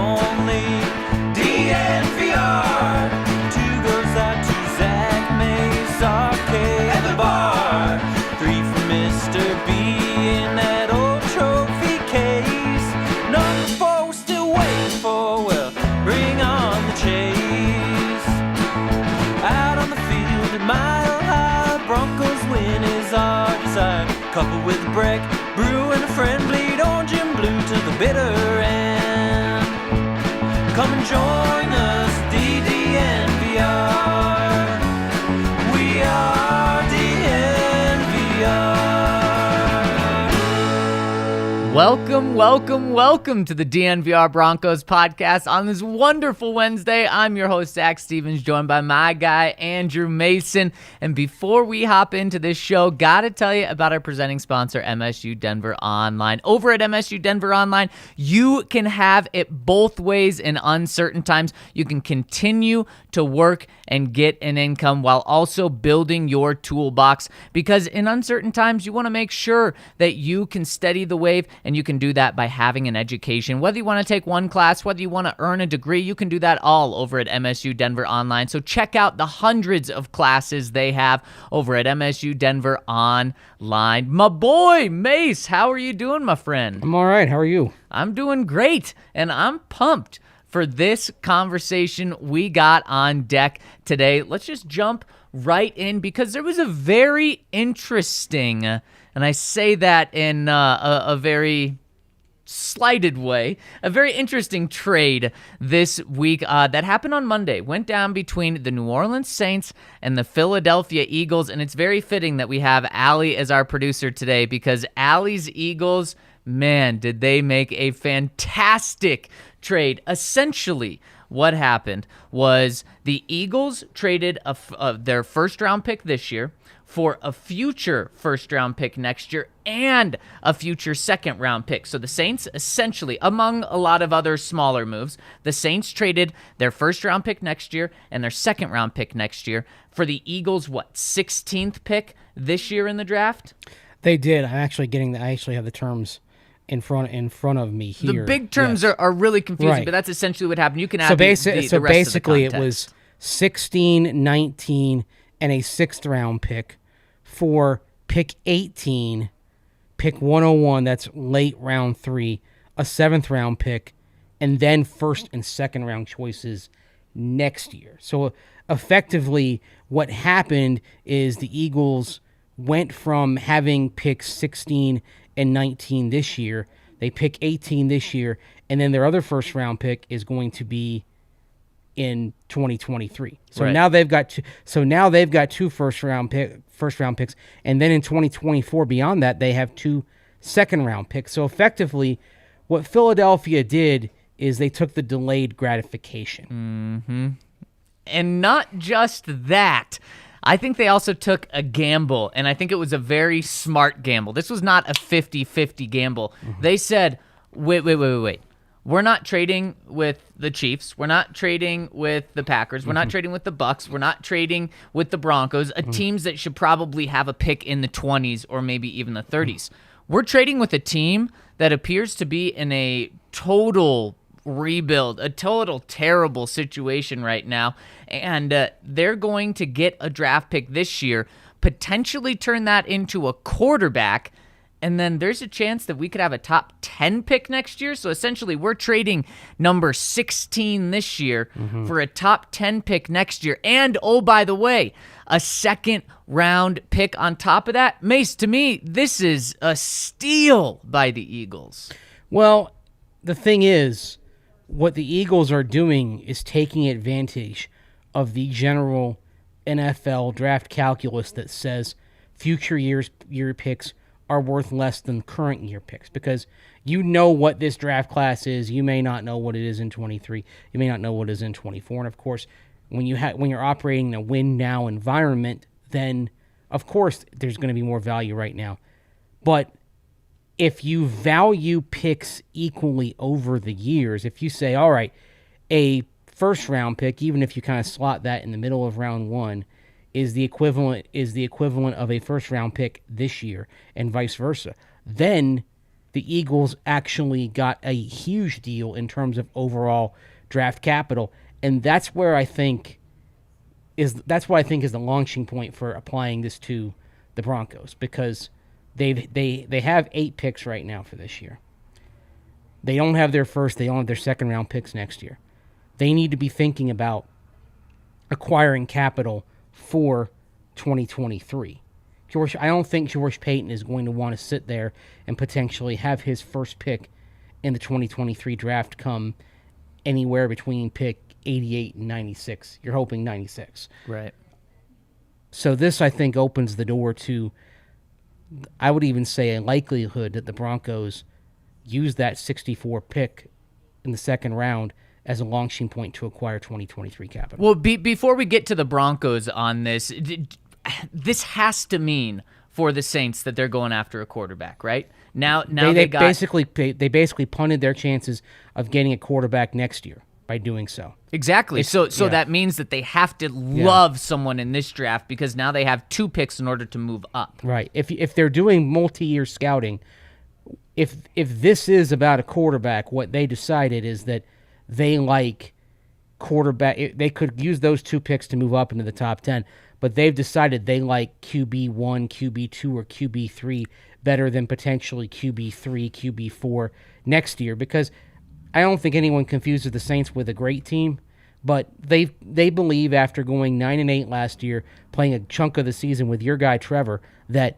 only DNVR. Two girls out to Zach Mays Arcade at the bar. Three for Mr. B in that old trophy case. Number four still waiting for, well, bring on the chase. Out on the field at Mile High, Broncos win is our desire. Couple with a break, brew and a friend, bleed orange and blue to the bitter end. Come and join us, DNVR. We are DNVR. Welcome to the DNVR Broncos podcast on this wonderful Wednesday. I'm your host, Zach Stevens, joined by my guy, Andrew Mason. And before we hop into this show, gotta tell you about our presenting sponsor, MSU Denver Online. Over at MSU Denver Online, you can have it both ways in uncertain times. You can continue to work and get an income while also building your toolbox, because in uncertain times, you want to make sure that you can steady the wave, and you can do that by having an education. Whether you want to take one class, whether you want to earn a degree, you can do that all over at MSU Denver Online. So check out the hundreds of classes they have over at MSU Denver Online. My boy, Mace, how are you doing, my friend? I'm all right. How are you? I'm doing great, and I'm pumped for this conversation we got on deck today. Let's just jump right in, because there was a very interesting, and I say that in a very slighted way, a very interesting trade this week that happened on Monday. Went down between the New Orleans Saints and the Philadelphia Eagles, and it's very fitting that we have Allie as our producer today, because Allie's Eagles, man, did they make a fantastic trade. Essentially, what happened was the Eagles traded their first-round pick this year for a future first-round pick next year and a future second-round pick. So the Saints, essentially, among a lot of other smaller moves, the Saints traded their first-round pick next year and their second-round pick next year for the Eagles, 16th pick this year in the draft? They did. I actually have the terms in front of me here. The big terms are really confusing, right, but that's essentially what happened. You can add so the rest basically of the it was 16, 19, and a 6th round pick for pick 18, pick 101, that's late round 3, a 7th round pick, and then first and second round choices next year. So effectively what happened is the Eagles went from having picks 16 and 19 this year, they pick 18 this year, and then their other first round pick is going to be in 2023. So right, now they've got two first round picks, and then in 2024 beyond that they have 2 second round picks. So effectively what Philadelphia did is they took the delayed gratification. Mm-hmm. And not just that, I think they also took a gamble, and I think it was a very smart gamble. This was not a 50-50 gamble. Mm-hmm. They said, wait. We're not trading with the Chiefs. We're not trading with the Packers. We're not trading with the Bucks. We're not trading with the Broncos, teams that should probably have a pick in the 20s or maybe even the 30s. We're trading with a team that appears to be in a total rebuild, a total terrible situation right now, and they're going to get a draft pick this year, potentially turn that into a quarterback, and then there's a chance that we could have a top 10 pick next year. So essentially we're trading number 16 this year for a top 10 pick next year, and oh, by the way, a second round pick on top of that. Mace, to me, this is a steal by the Eagles. Well, the thing is, what the Eagles are doing is taking advantage of the general NFL draft calculus that says future year picks are worth less than current year picks, because you know what this draft class is. You may not know what it is in 23. You may not know what it is in 24. And of course, when you're operating in a win now environment, then of course there's going to be more value right now. But if you value picks equally over the years, if you say, all right, a first round pick, even if you kind of slot that in the middle of round 1, is the equivalent of a first round pick this year, and vice versa, then the Eagles actually got a huge deal in terms of overall draft capital, and that's what I think is the launching point for applying this to the Broncos, because they have 8 picks right now for this year. They don't have their first, they don't have their second round picks next year. They need to be thinking about acquiring capital for 2023. I don't think George Paton is going to want to sit there and potentially have his first pick in the 2023 draft come anywhere between pick 88 and 96. You're hoping 96. Right. So this, I think, opens the door to, I would even say, a likelihood that the Broncos use that 64 pick in the second round as a launching point to acquire 2023 capital. Well, before we get to the Broncos on this, this has to mean for the Saints that they're going after a quarterback, right? Now they basically punted their chances of getting a quarterback next year by doing so. Exactly. So that means that they have to love someone in this draft, because now they have 2 picks in order to move up. Right. If they're doing multi-year scouting, if this is about a quarterback, what they decided is that they like quarterback. They could use those 2 picks to move up into the top 10, but they've decided they like QB1, QB2, or QB3 better than potentially QB3, QB4 next year, because I don't think anyone confuses the Saints with a great team, but they believe, after going 9-8 last year, playing a chunk of the season with your guy Trevor, that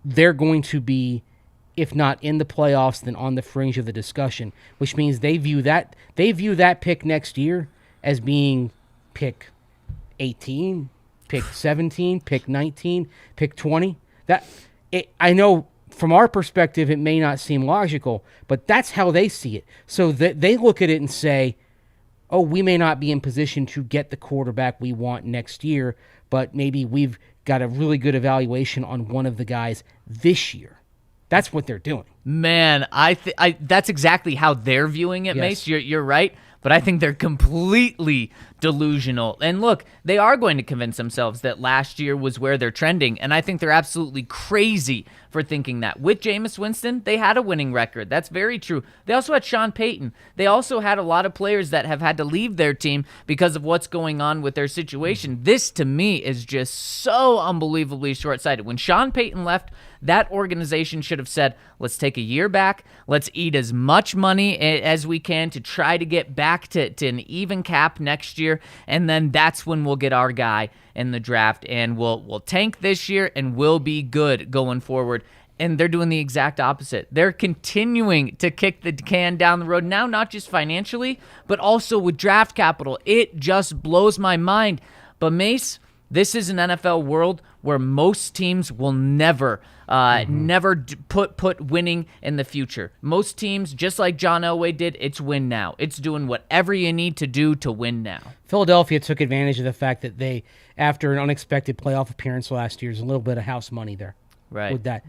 they're going to be, if not in the playoffs, then on the fringe of the discussion, which means they view that pick next year as being pick 18, pick 17, pick 19, pick 20. I know from our perspective it may not seem logical, but that's how they see it. So they look at it and say, oh, we may not be in position to get the quarterback we want next year, but maybe we've got a really good evaluation on one of the guys this year. That's what they're doing. Man, that's exactly how they're viewing it, Yes. Mace. You're right, but I think they're completely delusional. And look, they are going to convince themselves that last year was where they're trending, and I think they're absolutely crazy for thinking that. With Jameis Winston, they had a winning record. That's very true. They also had Sean Payton. They also had a lot of players that have had to leave their team because of what's going on with their situation. This, to me, is just so unbelievably short-sighted. When Sean Payton left, that organization should have said, let's take a year back, let's eat as much money as we can to try to get back to an even cap next year, and then that's when we'll get our guy in the draft, and we'll tank this year, and we'll be good going forward. And they're doing the exact opposite. They're continuing to kick the can down the road now, not just financially, but also with draft capital. It just blows my mind. But Mace, this is an NFL world where most teams will never put winning in the future. Most teams, just like John Elway did, it's win now. It's doing whatever you need to do to win now. Philadelphia took advantage of the fact that they, after an unexpected playoff appearance last year, there's a little bit of house money there. Right. With that,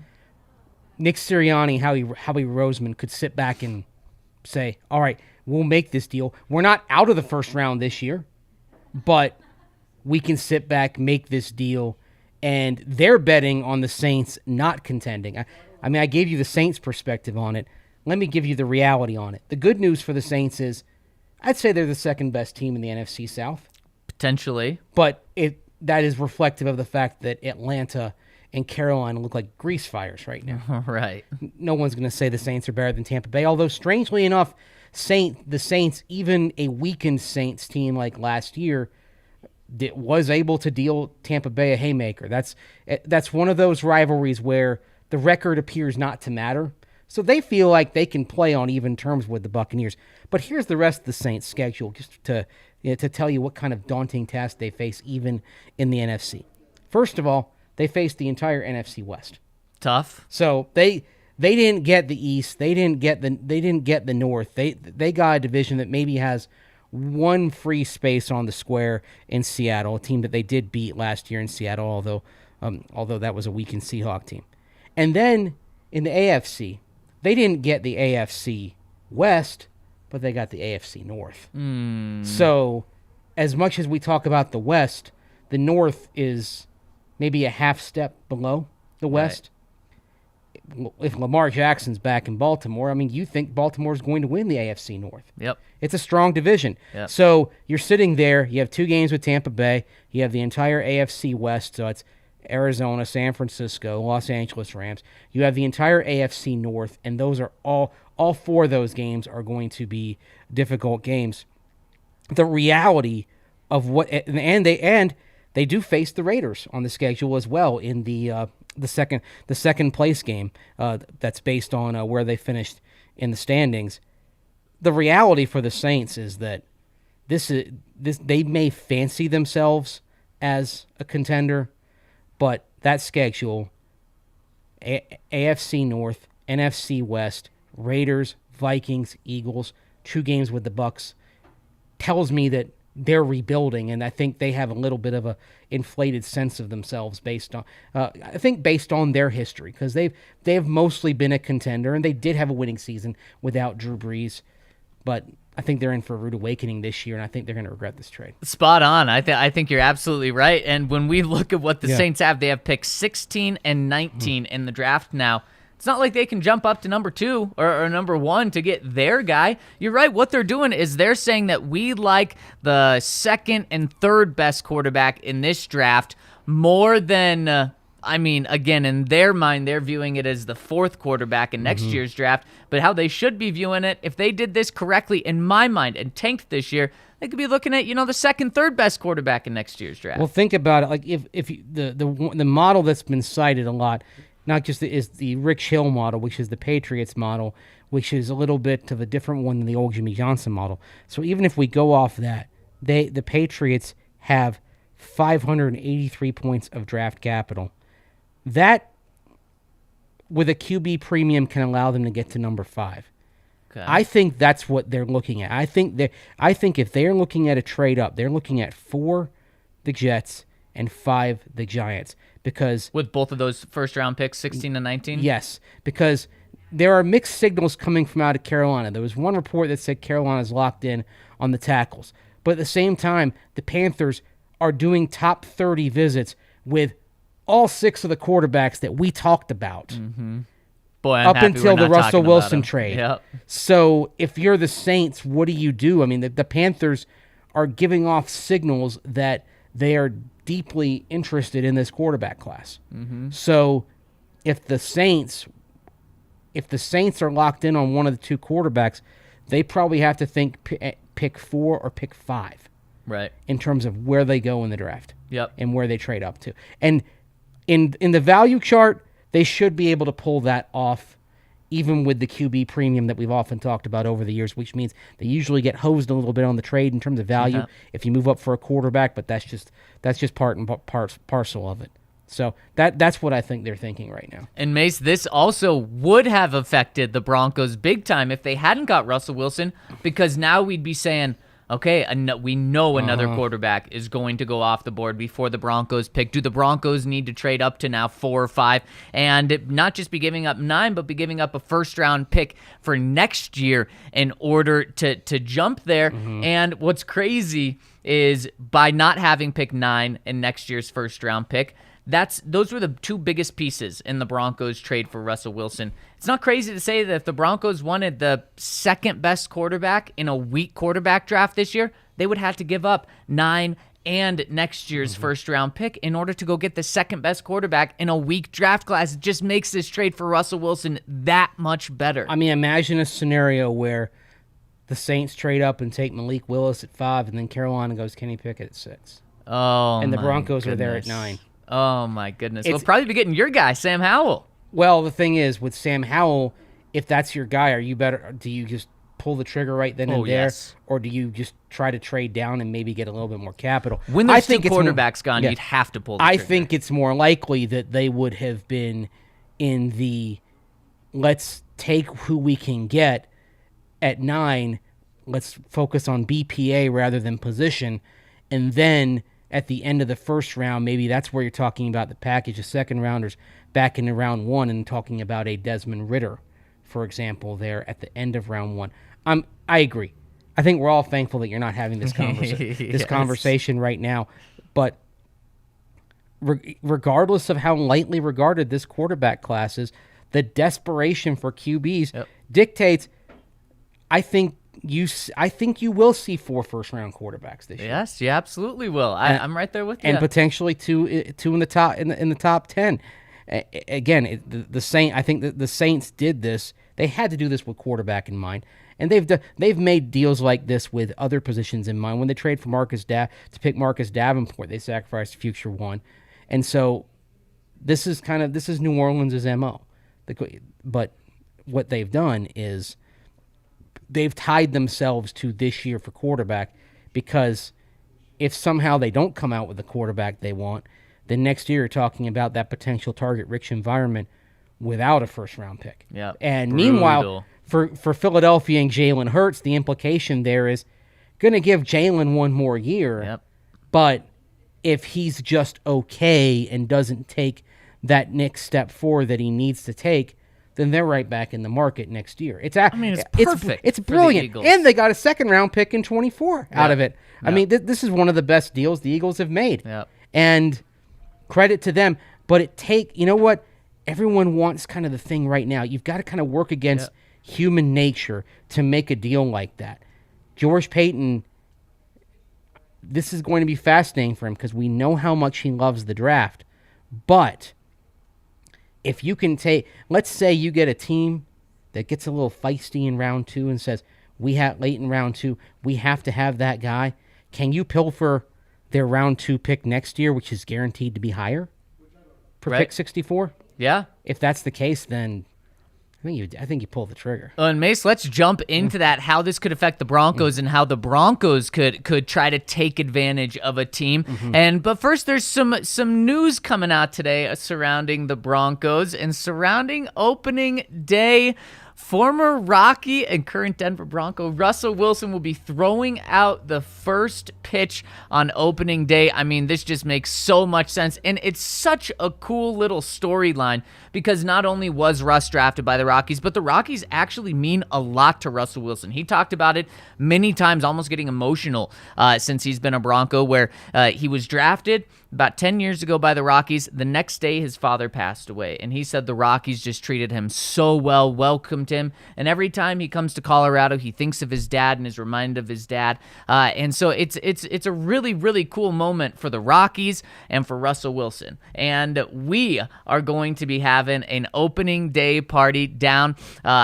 Nick Sirianni, Howie Roseman could sit back and say, all right, we'll make this deal. We're not out of the first round this year, but we can sit back, make this deal, and they're betting on the Saints not contending. I mean, I gave you the Saints' perspective on it. Let me give you the reality on it. The good news for the Saints is I'd say they're the second best team in the NFC South. Potentially. But that is reflective of the fact that Atlanta and Carolina look like grease fires right now. Right. No one's going to say the Saints are better than Tampa Bay, although strangely enough, the Saints, even a weakened Saints team like last year, was able to deal Tampa Bay a haymaker. That's one of those rivalries where the record appears not to matter. So they feel like they can play on even terms with the Buccaneers. But here's the rest of the Saints' schedule, just to tell you what kind of daunting task they face even in the NFC. First of all, they face the entire NFC West. Tough. So they didn't get the East. They didn't get the North. They got a division that maybe has one free space on the square in Seattle, a team that they did beat last year in Seattle, although that was a weakened Seahawk team. And then in the AFC, they didn't get the AFC West, but they got the AFC North. So as much as we talk about the West, the North is maybe a half step below the West. Right. if Lamar Jackson's back in Baltimore, I mean, you think Baltimore's going to win the AFC North. Yep. It's a strong division. Yep. So you're sitting there. You have 2 games with Tampa Bay. You have the entire AFC West. So it's Arizona, San Francisco, Los Angeles Rams. You have the entire AFC North, and those are all 4 of those games are going to be difficult games. The reality of what and they do face the Raiders on the schedule as well in the second place game that's based on where they finished in the standings. The reality for the Saints is that this they may fancy themselves as a contender, but that schedule, AFC North, NFC West, Raiders, Vikings, Eagles, 2 games with the Bucs, tells me that they're rebuilding, and I think they have a little bit of a inflated sense of themselves based on their history, because they've mostly been a contender, and they did have a winning season without Drew Brees, but I think they're in for a rude awakening this year, and I think they're going to regret this trade. Spot on. I think you're absolutely right. And when we look at what the Saints have, they have picks 16 and 19 in the draft now. It's not like they can jump up to number 2 or number 1 to get their guy. You're right. What they're doing is they're saying that we like the second and third best quarterback in this draft more than, again, in their mind, they're viewing it as the 4th quarterback in next year's draft. But how they should be viewing it, if they did this correctly, in my mind, and tanked this year, they could be looking at, the second, third best quarterback in next year's draft. Well, think about it. Like if the model that's been cited a lot, not just is the Rich Hill model, which is the Patriots model, which is a little bit of a different one than the old Jimmy Johnson model. So even if we go off that, the Patriots have 583 points of draft capital. That, with a QB premium, can allow them to get to number 5. Okay. I think that's what they're looking at. I think if they're looking at a trade up, they're looking at 4 the Jets and 5 the Giants. Because with both of those first-round picks, 16 and 19? Yes, because there are mixed signals coming from out of Carolina. There was one report that said Carolina's locked in on the tackles. But at the same time, the Panthers are doing top 30 visits with all 6 of the quarterbacks that we talked about. Mm-hmm. Boy, up until the Russell Wilson trade. Yep. So if you're the Saints, what do? I mean, the Panthers are giving off signals that they are deeply interested in this quarterback class. Mm-hmm. So if the Saints are locked in on one of the 2 quarterbacks, they probably have to think pick 4 or pick 5. Right. In terms of where they go in the draft. Yep. And where they trade up to. And in the value chart, they should be able to pull that off, even with the QB premium that we've often talked about over the years, which means they usually get hosed a little bit on the trade in terms of value if you move up for a quarterback, but that's just part and parcel of it. So that's what I think they're thinking right now. And Mace, this also would have affected the Broncos big time if they hadn't got Russell Wilson, because now we'd be saying, okay, we know another quarterback is going to go off the board before the Broncos pick. Do the Broncos need to trade up to now 4 or 5 and not just be giving up 9, but be giving up a first-round pick for next year in order to jump there? Mm-hmm. And what's crazy is by not having pick 9 in next year's first-round pick, those were the 2 biggest pieces in the Broncos trade for Russell Wilson. It's not crazy to say that if the Broncos wanted the second best quarterback in a weak quarterback draft this year, they would have to give up 9 and next year's first round pick in order to go get the second best quarterback in a weak draft class. It just makes this trade for Russell Wilson that much better. I mean, imagine a scenario where the Saints trade up and take Malik Willis at 5, and then Carolina goes Kenny Pickett at 6. Oh, and the Broncos are there at 9. Oh, my goodness. We'll probably be getting your guy, Sam Howell. Well, the thing is, with Sam Howell, if that's your guy, do you just pull the trigger right then and there? Yes. Or do you just try to trade down and maybe get a little bit more capital? When there's 2 quarterbacks gone, you'd have to pull the trigger. I think it's more likely that they would have been in the let's take who we can get at 9, let's focus on BPA rather than position, and then at the end of the first round, maybe that's where you're talking about the package of second rounders back into round 1 and talking about a Desmond Ridder, for example, there at the end of round 1. I agree. I think we're all thankful that you're not having this conversation right now. But regardless of how lightly regarded this quarterback class is, the desperation for QBs dictates. I think you will see 4 first-round quarterbacks this year. Yes, you absolutely will. I'm right there with you. And potentially two in the top 10. Again, the Saints. I think that the Saints did this. They had to do this with quarterback in mind, and they've made deals like this with other positions in mind. When they trade for to pick Marcus Davenport, they sacrificed future one, and so this is New Orleans' MO. But what they've done is they've tied themselves to this year for quarterback, because if somehow they don't come out with the quarterback they want, then next year you're talking about that potential target-rich environment without a first-round pick. Yeah. And brutal. Meanwhile, for Philadelphia and Jalen Hurts, the implication there is going to give Jalen one more year. Yep. But if he's just okay and doesn't take that next step forward that he needs to take, then they're right back in the market next year. It's perfect. It's for the brilliant, Eagles. and they got a second-round pick in 24 out of it. Yeah. I mean, this is one of the best deals the Eagles have made, Yep. and credit to them. But you know what? Everyone wants kind of the thing right now. You've got to kind of work against human nature to make a deal like that. George Paton, this is going to be fascinating for him because we know how much he loves the draft, but if you can let's say you get a team that gets a little feisty in round 2 and says, late in round 2, we have to have that guy. Can you pilfer their round 2 pick next year, which is guaranteed to be higher for pick 64? Yeah. If that's the case, then I think you pull the trigger. And Mace, let's jump into that, how this could affect the Broncos and how the Broncos could try to take advantage of a team. But first, there's some news coming out today surrounding the Broncos and surrounding opening day. Former Rocky and current Denver Bronco Russell Wilson will be throwing out the first pitch on opening day. I mean, this just makes so much sense, and it's such a cool little storyline because not only was Russ drafted by the Rockies, but the Rockies actually mean a lot to Russell Wilson. He talked about it many times, almost getting emotional since he's been a Bronco, where he was drafted about 10 years ago by the Rockies. The next day, his father passed away, and he said the Rockies just treated him so well, welcomed him, and every time he comes to Colorado, he thinks of his dad and is reminded of his dad. And so it's a really, really cool moment for the Rockies and for Russell Wilson. And we are going to be having an opening day party down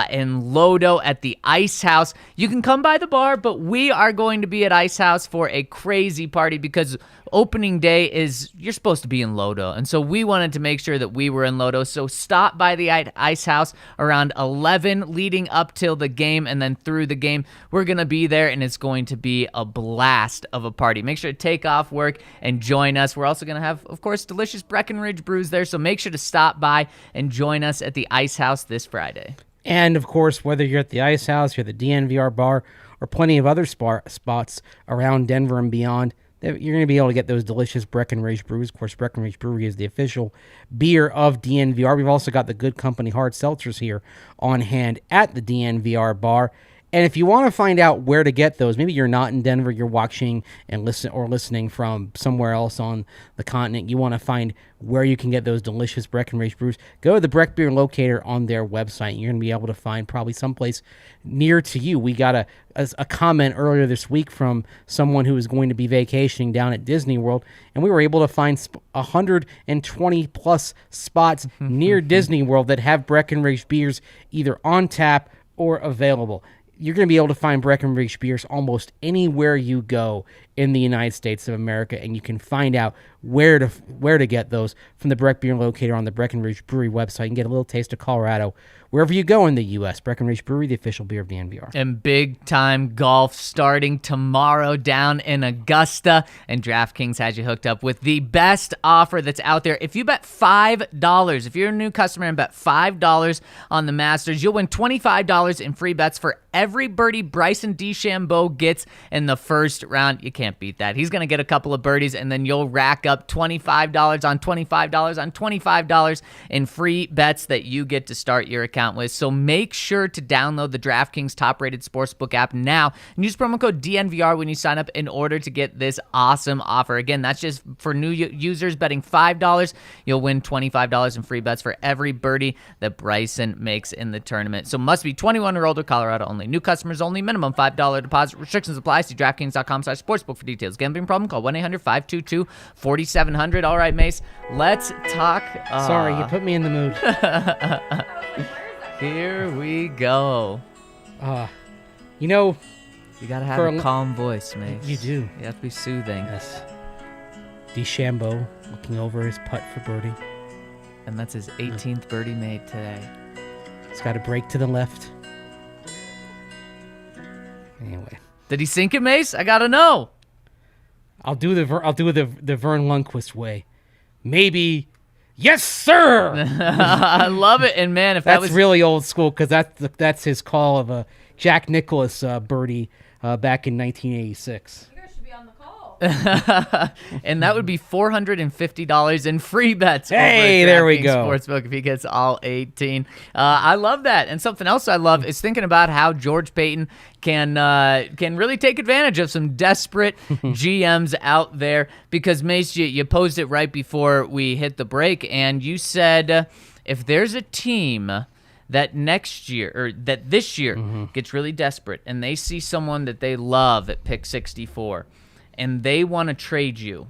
in Lodo at the Ice House. You can come by the bar, but we are going to be at Ice House for a crazy party because opening day is, you're supposed to be in Lodo, and so we wanted to make sure that we were in Lodo. So stop by the Ice House around 11 leading up till the game, and then through the game we're going to be there, and it's going to be a blast of a party. Make sure to take off work and join us. We're also going to have, of course, delicious Breckenridge brews there, so make sure to stop by and join us at the Ice House this Friday. And of course, whether you're at the Ice House, you're at the DNVR bar, or plenty of other spots around Denver and beyond, you're going to be able to get those delicious Breckenridge brews. Of course, Breckenridge Brewery is the official beer of DNVR. We've also got the Good Company hard seltzers here on hand at the DNVR bar. And if you want to find out where to get those, maybe you're not in Denver, you're watching and listening from somewhere else on the continent, you want to find where you can get those delicious Breckenridge brews, go to the Breck Beer Locator on their website. You're going to be able to find probably someplace near to you. We got a comment earlier this week from someone who is going to be vacationing down at Disney World, and we were able to find 120 plus spots near Disney World that have Breckenridge beers either on tap or available. You're going to be able to find Breckenridge beers almost anywhere you go in the United States of America, and you can find out where to get those from the Breck Beer Locator on the Breckenridge Brewery website and get a little taste of Colorado wherever you go in the U.S. Breckenridge Brewery, the official beer of the DNVR. And big-time golf starting tomorrow down in Augusta, and DraftKings has you hooked up with the best offer that's out there. If you bet $5, if you're a new customer and bet $5 on the Masters, you'll win $25 in free bets for every birdie Bryson DeChambeau gets in the first round. You can't beat that. He's going to get a couple of birdies, and then you'll rack up $25 on $25 on $25 in free bets that you get to start your account. account with. So make sure to download the DraftKings top-rated sportsbook app now and use promo code DNVR when you sign up in order to get this awesome offer. Again, that's just for new users betting $5. You'll win $25 in free bets for every birdie that Bryson makes in the tournament. So must be 21 or older, Colorado only. New customers only, minimum $5 deposit. Restrictions apply. See DraftKings.com/sportsbook for details. Gambling problem? Call 1-800-522-4700. All right, Mace, let's talk. Sorry, you put me in the mood. Here we go. You know, You gotta have a calm voice, Mace. You do. You have to be soothing. Yes. DeChambeau looking over his putt for birdie. And that's his 18th birdie made today. He's got a break to the left. Anyway. Did he sink it, Mace? I gotta know. I'll do the Vern Lundquist way. Maybe. Yes, sir. I love it. And man, if that's that was really old school, because that's his call of a Jack Nicklaus birdie back in 1986. You guys should be on the call. and that would be $450 in free bets. Hey, over at there we DraftKings go. Sportsbook if he gets all 18. I love that. And something else I love is thinking about how George Paton can really take advantage of some desperate GMs out there. Because Mace, you posed it right before we hit the break, and you said if there's a team that next year or that this year gets really desperate and they see someone that they love at pick 64 and they want to trade you,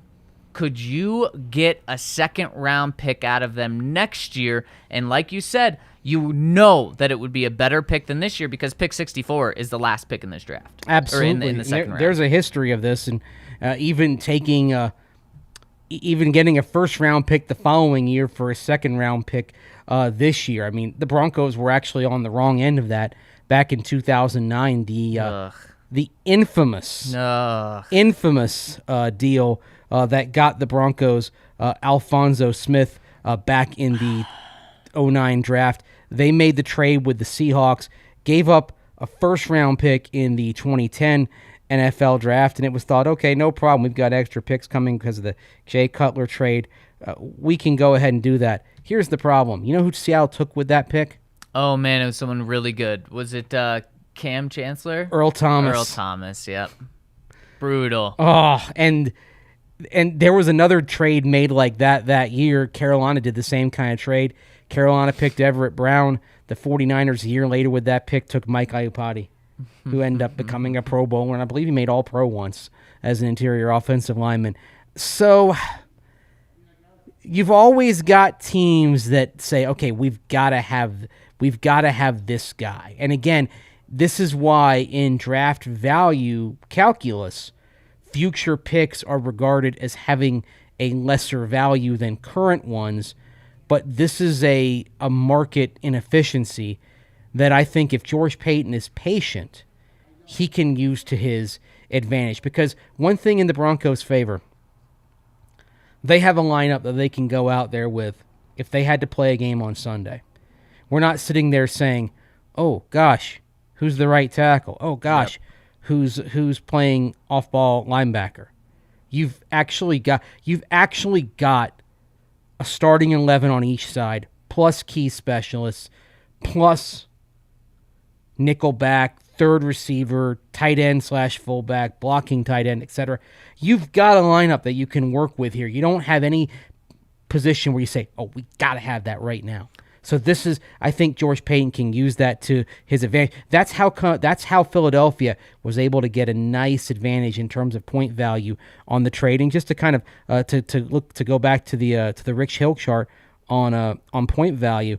could you get a second-round pick out of them next year? And like you said, you know that it would be a better pick than this year because pick 64 is the last pick in this draft. Absolutely. Or in the second round. There's a history of this, and even getting a first-round pick the following year for a second-round pick this year. I mean, the Broncos were actually on the wrong end of that back in 2009. The infamous deal that got the Broncos Alfonso Smith back in the 2009 draft. They made the trade with the Seahawks, gave up a first-round pick in the 2010 NFL draft, and it was thought, okay, no problem. We've got extra picks coming because of the Jay Cutler trade. We can go ahead and do that. Here's the problem. You know who Seattle took with that pick? Oh, man, it was someone really good. Was it Cam Chancellor? Earl Thomas. Earl Thomas, yep. Brutal. Oh, and there was another trade made like that year. Carolina did the same kind of trade. Carolina picked Everett Brown. The 49ers a year later with that pick took Mike Iupati, who ended up becoming a Pro Bowler, and I believe he made All-Pro once as an interior offensive lineman. So you've always got teams that say, okay, we've got to have this guy. And again, this is why in draft value calculus, future picks are regarded as having a lesser value than current ones. But this is a market inefficiency that I think if George Paton is patient, he can use to his advantage. Because one thing in the Broncos' favor, they have a lineup that they can go out there with if they had to play a game on Sunday. We're not sitting there saying, oh, gosh, who's the right tackle? Oh, gosh, who's playing off-ball linebacker? You've actually got a starting 11 on each side, plus key specialists, plus nickelback, third receiver, tight end / fullback, blocking tight end, etc. You've got a lineup that you can work with here. You don't have any position where you say, oh, we got to have that right now. So this is, I think George Paton can use that to his advantage. That's how Philadelphia was able to get a nice advantage in terms of point value on the trading. Just to kind of to go back to the Rich Hill chart on point value.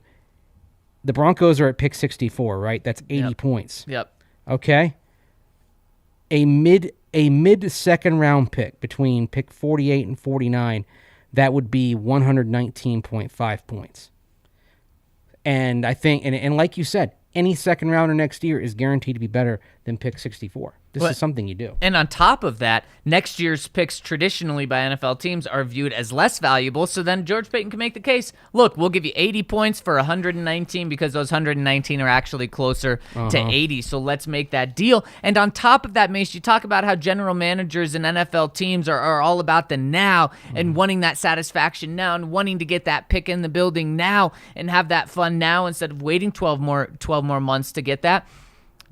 The Broncos are at pick 64, right? That's 80 points. Yep. Okay. A mid second round pick between pick 48 and 49, that would be 119.5 points. And I think, and like you said, any second rounder next year is guaranteed to be better than pick 64. This is something you do. And on top of that, next year's picks traditionally by NFL teams are viewed as less valuable, so then George Paton can make the case, look, we'll give you 80 points for 119 because those 119 are actually closer to 80, so let's make that deal. And on top of that, Mace, you talk about how general managers and NFL teams are all about the now and wanting that satisfaction now and wanting to get that pick in the building now and have that fun now instead of waiting 12 more months to get that.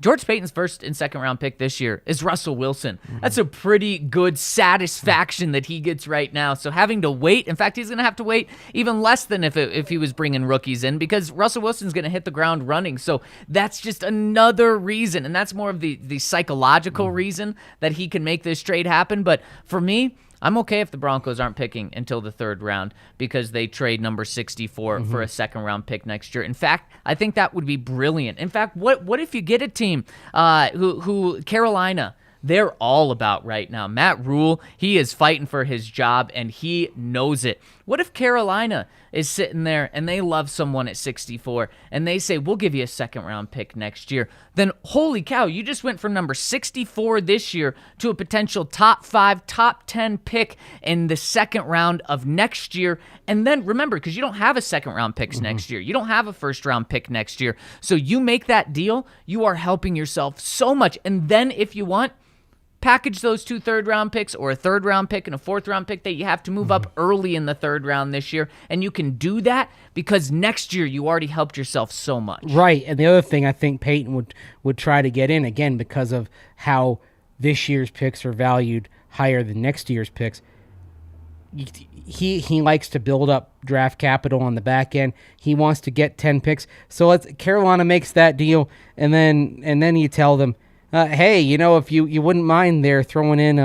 George Paton's first and second round pick this year is Russell Wilson. That's a pretty good satisfaction that he gets right now. So having to wait, in fact, he's going to have to wait even less than if he was bringing rookies in because Russell Wilson's going to hit the ground running. So that's just another reason, and that's more of the psychological reason that he can make this trade happen. But for me, I'm okay if the Broncos aren't picking until the third round because they trade number 64 for a second-round pick next year. In fact, I think that would be brilliant. In fact, what if you get a team who Carolina, they're all about right now. Matt Rule, he is fighting for his job, and he knows it. What if Carolina is sitting there and they love someone at 64 and they say, we'll give you a second-round pick next year? Then, holy cow, you just went from number 64 this year to a potential top 5, top 10 pick in the second round of next year. And then, remember, because you don't have a second-round pick next year. You don't have a first-round pick next year. So you make that deal, you are helping yourself so much. And then, if you want, package those 2 third-round picks or a third-round pick and a fourth-round pick that you have to move up early in the third round this year, and you can do that because next year you already helped yourself so much. Right, and the other thing I think Paton would try to get in, again, because of how this year's picks are valued higher than next year's picks, he likes to build up draft capital on the back end. He wants to get 10 picks. So Carolina makes that deal, and then you tell them, hey, if you wouldn't mind there throwing in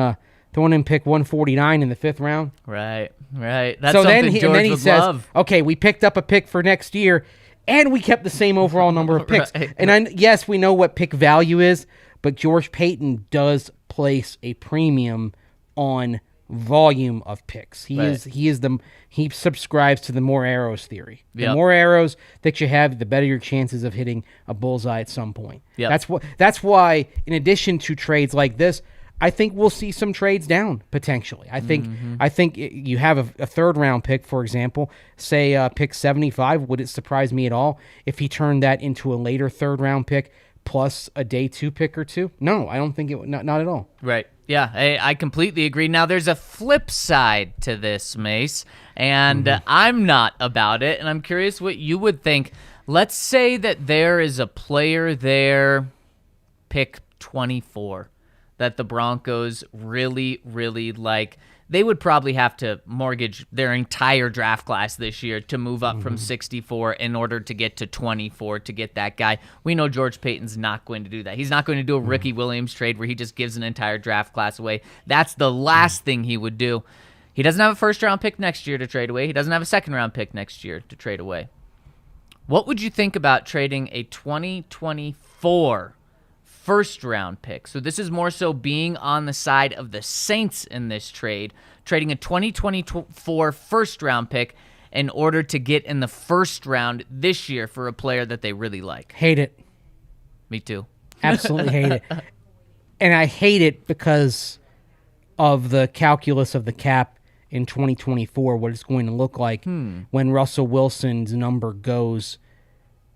pick 149 in the 5th round. Right. That's so something then George he would says, love. okay, we picked up a pick for next year, and we kept the same overall number of picks. Right. And yes, we know what pick value is, but George Paton does place a premium on volume of picks. He subscribes to the more arrows theory. The more arrows that you have, the better your chances of hitting a bullseye at some point. Yep. That's why, in addition to trades like this, I think we'll see some trades down potentially. I think you have a third round pick, for example, say pick 75. Would it surprise me at all if he turned that into a later third round pick plus a day 2 pick or 2? No, I don't think it would. Not at all. Right. Yeah, I completely agree. Now, there's a flip side to this, Mace, and I'm not about it, and I'm curious what you would think. Let's say that there is a player there, pick 24, that the Broncos really, really like. They would probably have to mortgage their entire draft class this year to move up from 64 in order to get to 24 to get that guy. We know George Paton's not going to do that. He's not going to do a Ricky Williams trade where he just gives an entire draft class away. That's the last thing he would do. He doesn't have a first-round pick next year to trade away. He doesn't have a second-round pick next year to trade away. What would you think about trading a 2024 first-round pick? So this is more so being on the side of the Saints in this trade, trading a 2024 first-round pick in order to get in the first round this year for a player that they really like. Hate it. Me too. Absolutely hate it. And I hate it because of the calculus of the cap in 2024, what it's going to look like when Russell Wilson's number goes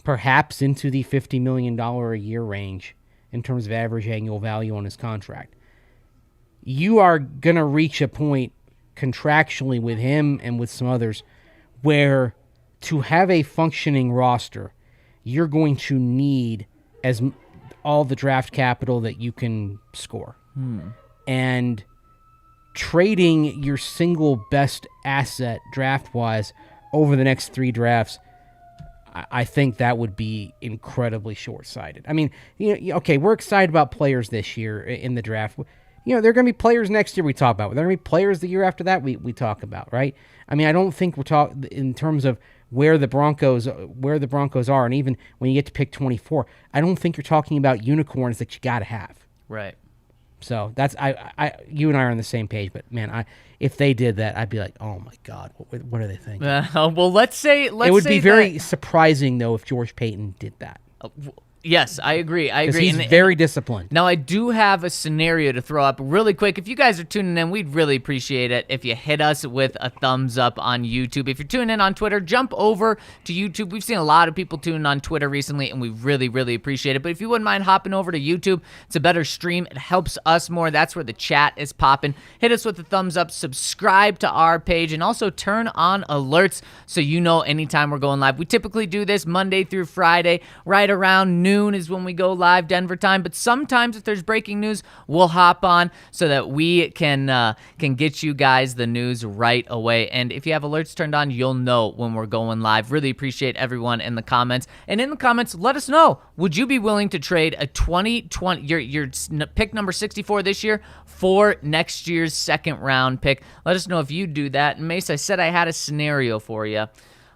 perhaps into the $50 million a year range in terms of average annual value on his contract. You are going to reach a point contractually with him and with some others where to have a functioning roster, you're going to need all the draft capital that you can score. And trading your single best asset draft-wise over the next 3 drafts, I think that would be incredibly short-sighted. I mean, okay, we're excited about players this year in the draft. There are going to be players next year we talk about. There are going to be players the year after that we talk about, right? I mean, I don't think we're talking in terms of where the Broncos are, and even when you get to pick 24, I don't think you're talking about unicorns that you got to have. Right. So that's you and I are on the same page. But man, if they did that, I'd be like, oh my God, what are they thinking? Well, let's say it would be very surprising though if George Paton did that. Yes, I agree. Because he's very disciplined. Now, I do have a scenario to throw up really quick. If you guys are tuning in, we'd really appreciate it if you hit us with a thumbs up on YouTube. If you're tuning in on Twitter, jump over to YouTube. We've seen a lot of people tuning on Twitter recently, and we really, really appreciate it. But if you wouldn't mind hopping over to YouTube, it's a better stream. It helps us more. That's where the chat is popping. Hit us with a thumbs up, subscribe to our page, and also turn on alerts so you know anytime we're going live. We typically do this Monday through Friday, right around noon is when we go live Denver time, but sometimes if there's breaking news, we'll hop on so that we can get you guys the news right away. And if you have alerts turned on, you'll know when we're going live. Really appreciate everyone in the comments. And in the comments, let us know, would you be willing to trade a 2020 your pick number 64 this year for next year's second round pick? Let us know if you do that. And Mace, I said I had a scenario for you.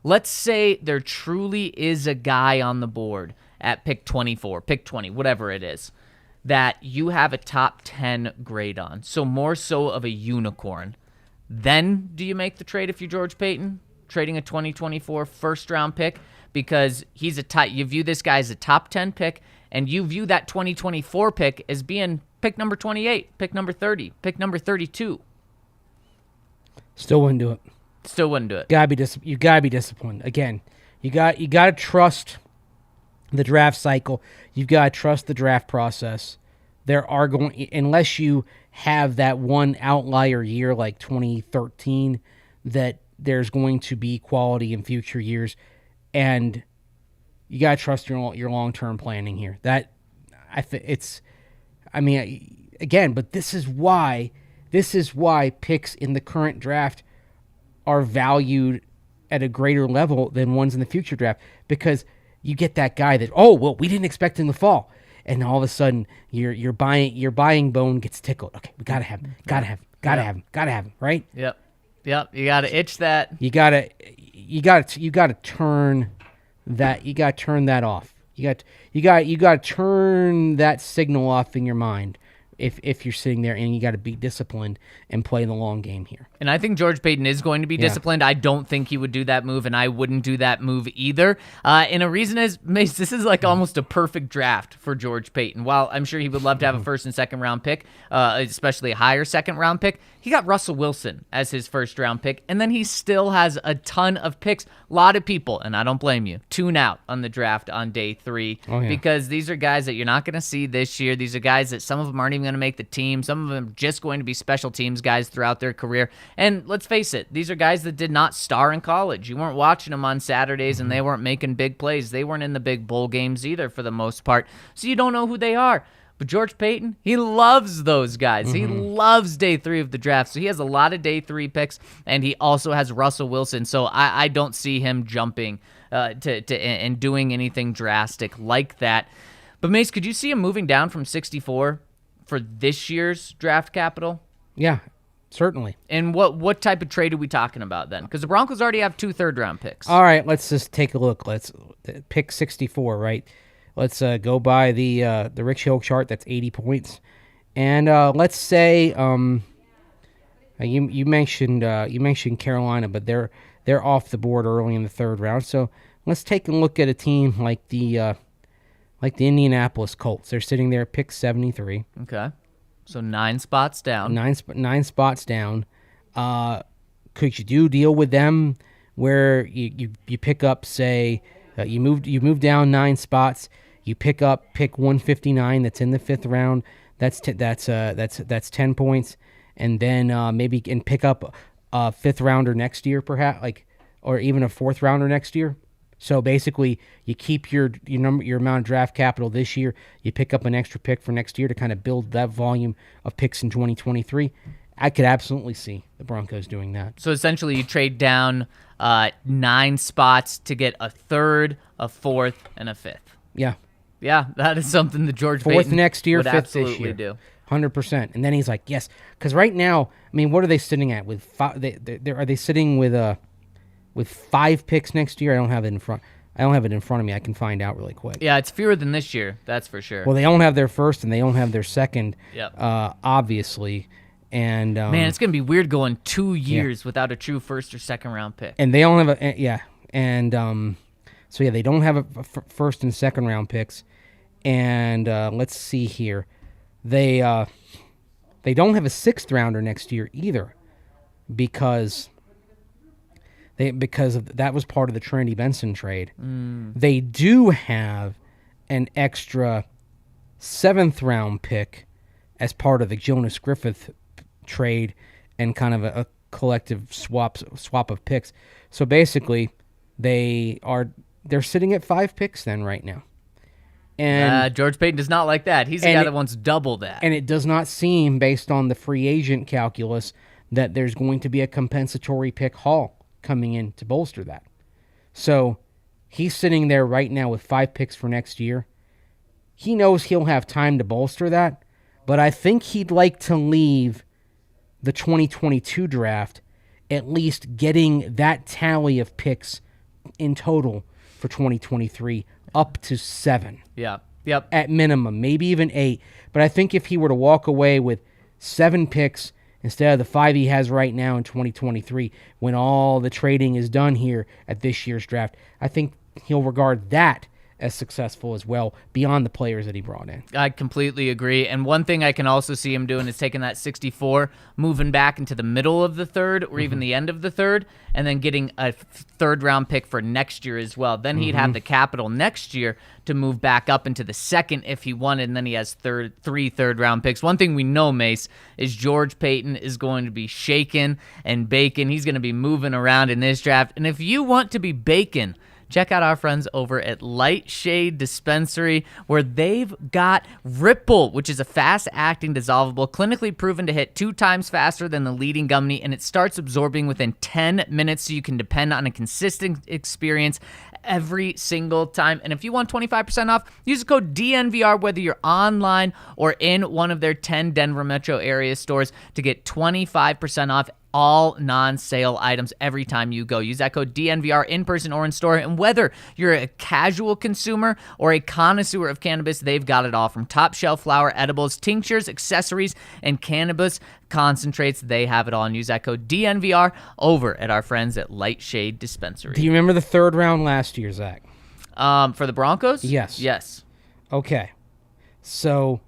Let's say there truly is a guy on the board at pick 24, pick 20, whatever it is, that you have a top 10 grade on. So more so of a unicorn. Then do you make the trade if you're George Paton, trading a 2024 first-round pick? Because you view this guy as a top 10 pick, and you view that 2024 pick as being pick number 28, pick number 30, pick number 32. Still wouldn't do it. Still wouldn't do it. You gotta be disciplined. Again, you gotta trust the draft cycle. You've got to trust the draft process. There are unless you have that one outlier year like 2013, that there's going to be quality in future years, and you got to trust your long-term planning here. But this is why picks in the current draft are valued at a greater level than ones in the future draft, because you get that guy that, we didn't expect him to fall, and all of a sudden your buying bone gets tickled. Okay, we gotta have him, gotta have him, right? Yep. You gotta itch that. You gotta turn that. You gotta turn that off. You gotta turn that signal off in your mind. If you're sitting there, and you got to be disciplined and play the long game here. And I think George Paton is going to be disciplined. I don't think he would do that move, and I wouldn't do that move either. And a reason is, Mace, this is like almost a perfect draft for George Paton. While I'm sure he would love to have a first and second round pick, especially a higher second round pick, he got Russell Wilson as his first round pick, and then he still has a ton of picks. A lot of people, and I don't blame you, tune out on the draft on day 3 because these are guys that you're not going to see this year. These are guys that some of them aren't even going to make the team. Some of them are just going to be special teams guys throughout their career. And let's face it, these are guys that did not star in college. You weren't watching them on Saturdays, and they weren't making big plays. They weren't in the big bowl games either for the most part, so you don't know who they are. But George Paton, he loves those guys. He loves day 3 of the draft. So he has a lot of day 3 picks, and he also has Russell Wilson. So I don't see him jumping and doing anything drastic like that. But Mace, could you see him moving down from 64 for this year's draft capital? Yeah, certainly. And what type of trade are we talking about then? Because the Broncos already have 2 third-round picks. All right, let's just take a look. Let's pick 64, right? Let's go by the Rick Hill chart. That's 80 points, and let's say you mentioned Carolina, but they're off the board early in the third round. So let's take a look at a team like the Indianapolis Colts. They're sitting there at pick 73. Okay, so 9 spots down. Nine spots down. Could you deal with them where you pick up, say, you move down 9 spots. You pick up pick 159 that's in the 5th round. That's 10 points, and then maybe pick up a 5th rounder next year, perhaps, or even a 4th rounder next year. So basically, you keep your amount of draft capital this year. You pick up an extra pick for next year to kind of build that volume of picks in 2023. I could absolutely see the Broncos doing that. So essentially, you trade down 9 spots to get a 3rd, a 4th, and a 5th. Yeah. Yeah, that is something that George 4th Paton next year, would 5th absolutely this year. do. 100%. And then he's like, yes. Because right now, I mean, what are they sitting at? Are they sitting with 5 picks next year? I don't have it in front of me. I can find out really quick. Yeah, it's fewer than this year. That's for sure. Well, they don't have their first and they don't have their second, Yep. Obviously. And man, it's going to be weird going 2 years without a true first or second round pick. And they don't have they don't have a first and second round picks. And let's see here. They don't have a 6th rounder next year either, because that was part of the Trendy Benson trade. They do have an extra 7th round pick as part of the Jonas Griffith trade, and kind of a collective swap of picks. So basically, they're sitting at 5 picks then right now. And George Paton does not like that. He's the guy that wants double that. And it does not seem, based on the free agent calculus, that there's going to be a compensatory pick haul coming in to bolster that. So he's sitting there right now with 5 picks for next year. He knows he'll have time to bolster that, but I think he'd like to leave the 2022 draft at least getting that tally of picks in total for 2023 up to 7. Yeah. Yep. At minimum, maybe even 8. But I think if he were to walk away with 7 picks instead of the 5 he has right now in 2023, when all the trading is done here at this year's draft, I think he'll regard that as successful as well, beyond the players that he brought in. I completely agree. And one thing I can also see him doing is taking that 64, moving back into the middle of the 3rd or even the end of the 3rd, and then getting a 3rd round pick for next year as well. Then he'd have the capital next year to move back up into the 2nd if he wanted, and then he has 3 3rd round picks. One thing we know, Mace, is George Paton is going to be shaking and baking. He's going to be moving around in this draft. And if you want to be baking, check out our friends over at Light Shade Dispensary, where they've got Ripple, which is a fast-acting dissolvable, clinically proven to hit 2 times faster than the leading gummy, and it starts absorbing within 10 minutes, so you can depend on a consistent experience every single time. And if you want 25% off, use the code DNVR, whether you're online or in one of their 10 Denver metro area stores, to get 25% off all non-sale items every time you go. Use that code DNVR in person or in store. And whether you're a casual consumer or a connoisseur of cannabis, they've got it all, from top shelf flower, edibles, tinctures, accessories, and cannabis concentrates. They have it all. And use that code DNVR over at our friends at Light Shade Dispensary. Do you remember the 3rd round last year, Zach? For the Broncos? Yes. Yes. Okay. So,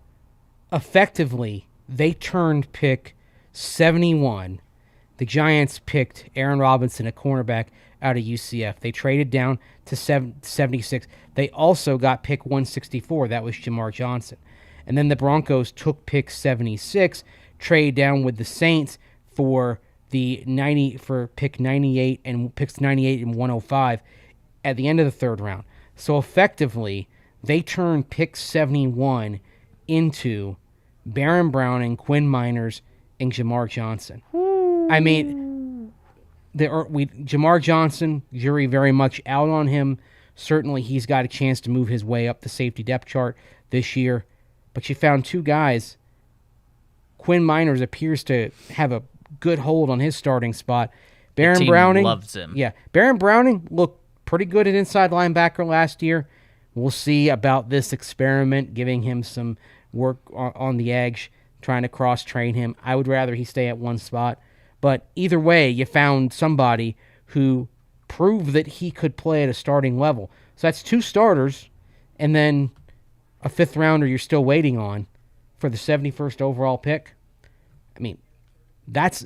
effectively, they turned pick 71. The Giants picked Aaron Robinson, a cornerback out of UCF. They traded down to 76. They also got pick 164. That was Jamar Johnson. And then the Broncos took pick 76, trade down with the Saints for pick 98 and picks 98 and 105 at the end of the 3rd round. So effectively, they turned pick 71 into Baron Browning, Quinn Miners, and Jamar Johnson. I mean, Jamar Johnson, jury very much out on him. Certainly, he's got a chance to move his way up the safety depth chart this year. But you found 2 guys. Quinn Miners appears to have a good hold on his starting spot. Baron Browning loves him. Yeah, Baron Browning looked pretty good at inside linebacker last year. We'll see about this experiment, giving him some work on the edge, trying to cross-train him. I would rather he stay at one spot. But either way, you found somebody who proved that he could play at a starting level. So that's 2 starters, and then a 5th rounder you're still waiting on for the 71st overall pick. I mean, that's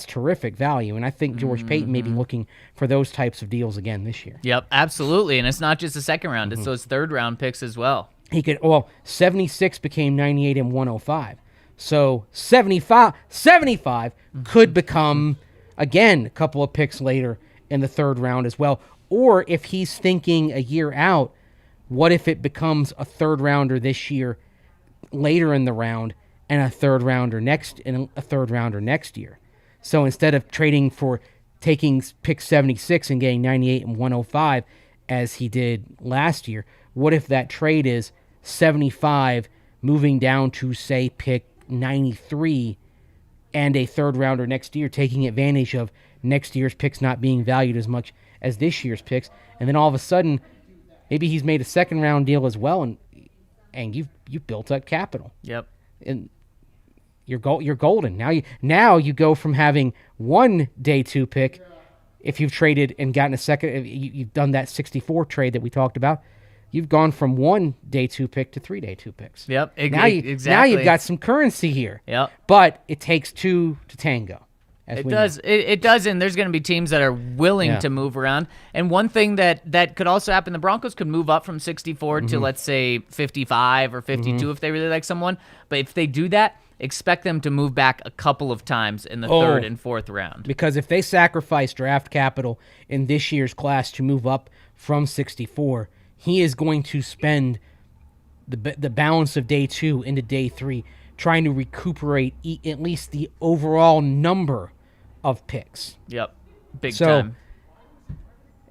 terrific value, and I think George Paton may be looking for those types of deals again this year. Yep, absolutely, and it's not just the 2nd round; it's those 3rd round picks as well. 76 became 98 and 105. So 75 could become, again, a couple of picks later in the 3rd round as well. Or if he's thinking a year out, what if it becomes a 3rd rounder this year, later in the round, and a 3rd rounder next year? So instead of trading for taking pick 76 and getting 98 and 105 as he did last year, what if that trade is 75 moving down to, say, pick 93 and a 3rd rounder next year, taking advantage of next year's picks not being valued as much as this year's picks, and then all of a sudden maybe he's made a 2nd round deal as well, and you've built up capital. Yep. And you're golden. Now you go from having 1 day 2 pick, if you've traded and gotten a second, you've done that 64 trade that we talked about. you've gone from 1 day 2 pick to 3 day 2 picks. Yep, Now exactly. you've got some currency here. Yep. But it takes 2 to tango. It does. It does, and there's going to be teams that are willing to move around. And one thing that could also happen, the Broncos could move up from 64 to, let's say, 55 or 52 if they really like someone. But if they do that, expect them to move back a couple of times in the third and fourth round. Because if they sacrifice draft capital in this year's class to move up from 64, he is going to spend the balance of day 2 into day 3 trying to recuperate at least the overall number of picks. Yep, big time.